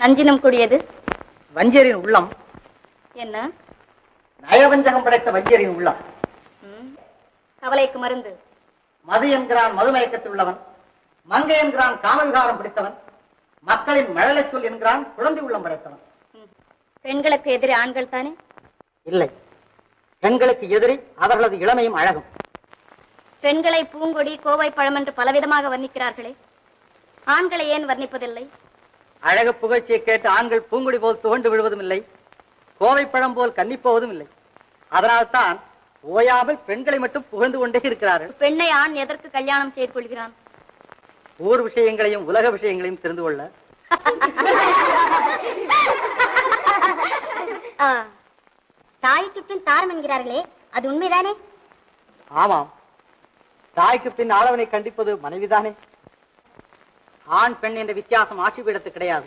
நஞ்சினம் கூடியது வஞ்சரின் உள்ளம். என்ன? நயவஞ்சகம் படைத்த வஞ்சரின் உள்ளம். கவலைக்கு மருந்து. மது என்கிறான் மதுமயக்கத்தில் உள்ளவன், மங்கை என்கிறான் காமவிகாரம் பிடித்தவன், மக்களின் மழலை சொல் என்கிறான் குழந்தை உள்ளம் படைத்தவன். பெண்களுக்கு எதிரி ஆண்கள் தானே? இல்லை, பெண்களுக்கு எதிரி அவர்களது இளமையும் அழகும். பெண்களை பூங்கொடி கோவை பழம் என்று பலவிதமாக வர்ணிக்கிறார்களே, ஆண்களை ஏன் வர்ணிப்பதில்லை? அழகு புகழ்ச்சியை கேட்டு ஆண்கள் பூங்குடி போல் துவண்டு விழுவதும் இல்லை, கோவை பழம் போல் கன்னிப்போவதும் இல்லை. அதனால்தான் ஓயாமல் பெண்களை மட்டும் புகழ்ந்து கொண்டே இருக்கிறார்கள். பெண்ணை ஆண் எதற்கு கல்யாணம் செய்து கொள்கிறான்? ஊர் விஷயங்களையும் உலக விஷயங்களையும் தெரிந்து கொள்ள. தாய்க்கு பின் தாரம் என்கிறார்களே, அது உண்மைதானே? ஆமாம், தாய்க்கு பின் ஆளவனை கண்டிப்பது மனைவிதானே. ஆண் பெண் என்ற வித்தியாசம் ஆட்சி பீடத்து கிடையாது.